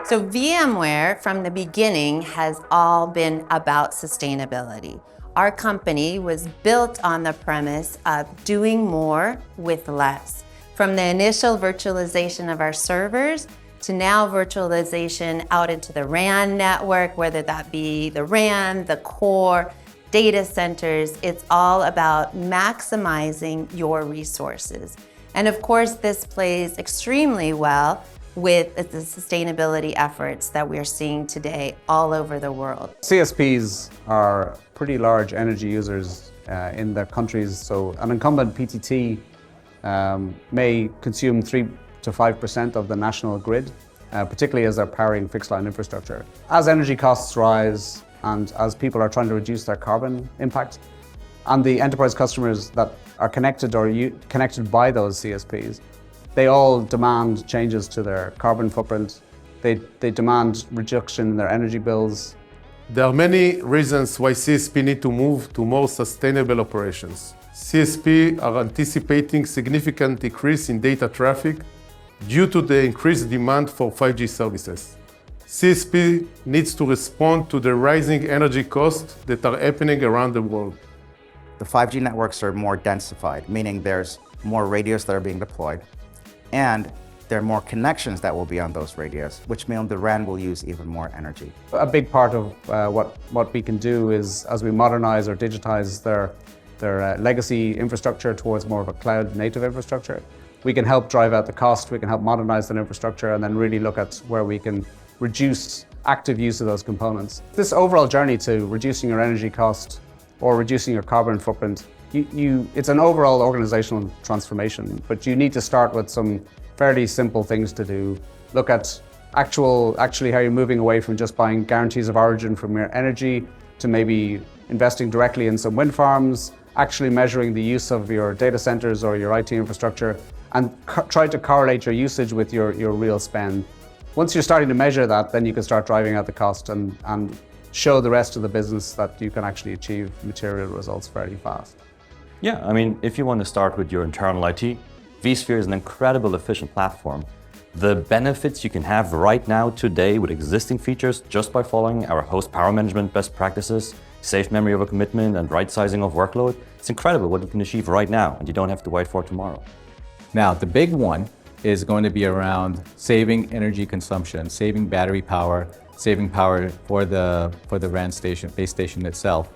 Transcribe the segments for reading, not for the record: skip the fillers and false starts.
So VMware, from the beginning, has all been about sustainability. Our company was built on the premise of doing more with less. From the initial virtualization of our servers to now virtualization out into the RAN network, whether that be the RAN, the core, data centers, it's all about maximizing your resources. And of course, this plays extremely well with the sustainability efforts that we're seeing today all over the world. CSPs are pretty large energy users in their countries, so an incumbent PTT may consume 3 to 5% of the national grid, particularly as they're powering fixed line infrastructure. As energy costs rise and as people are trying to reduce their carbon impact, and the enterprise customers that are connected or connected by those CSPs, they all demand changes to their carbon footprint. They demand reduction in their energy bills. There are many reasons why CSP need to move to more sustainable operations. CSP are anticipating significant decrease in data traffic due to the increased demand for 5G services. CSP needs to respond to the rising energy costs that are happening around the world. The 5G networks are more densified, meaning there's more radios that are being deployed, and there are more connections that will be on those radios, which means the RAN will use even more energy. A big part of what we can do is, as we modernize or digitize their legacy infrastructure towards more of a cloud-native infrastructure, we can help drive out the cost, we can help modernize that infrastructure, and then really look at where we can reduce active use of those components. This overall journey to reducing your energy cost or reducing your carbon footprint, it's an overall organizational transformation, but you need to start with some fairly simple things to do. Look at actually how you're moving away from just buying guarantees of origin from your energy to maybe investing directly in some wind farms, actually measuring the use of your data centers or your IT infrastructure, and try to correlate your usage with your real spend. Once you're starting to measure that, then you can start driving out the cost and show the rest of the business that you can actually achieve material results fairly fast. Yeah, I mean, if you want to start with your internal IT, vSphere is an incredible efficient platform. The benefits you can have right now today with existing features just by following our host power management best practices, safe memory over commitment, and right sizing of workload, it's incredible what you can achieve right now, and you don't have to wait for tomorrow. Now, the big one is going to be around saving energy consumption, saving battery power, saving power for the RAN station, base station itself.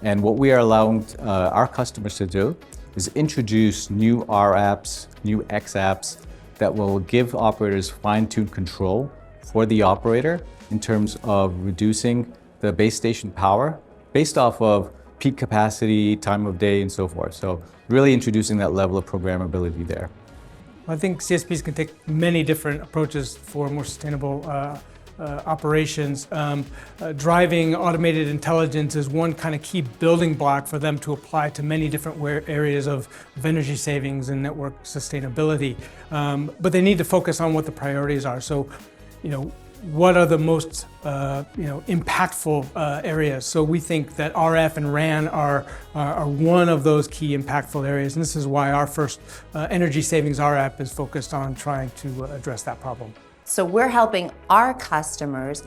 And what we are allowing our customers to do is introduce new R apps, new X apps that will give operators fine-tuned control for the operator in terms of reducing the base station power based off of peak capacity, time of day, and so forth. So really introducing that level of programmability there. I think CSPs can take many different approaches for more sustainable operations. Driving automated intelligence is one kind of key building block for them to apply to many different areas of energy savings and network sustainability. But they need to focus on what the priorities are. So, what are the most impactful areas? So we think that RF and RAN are one of those key impactful areas, and this is why our first energy savings R app is focused on trying to address that problem. So we're helping our customers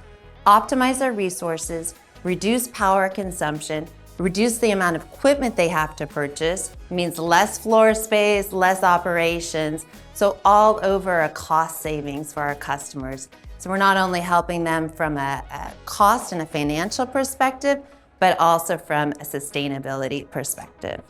optimize their resources, reduce power consumption, reduce the amount of equipment they have to purchase. It means less floor space, less operations, so all over a cost savings for our customers. So we're not only helping them from a cost and a financial perspective, but also from a sustainability perspective.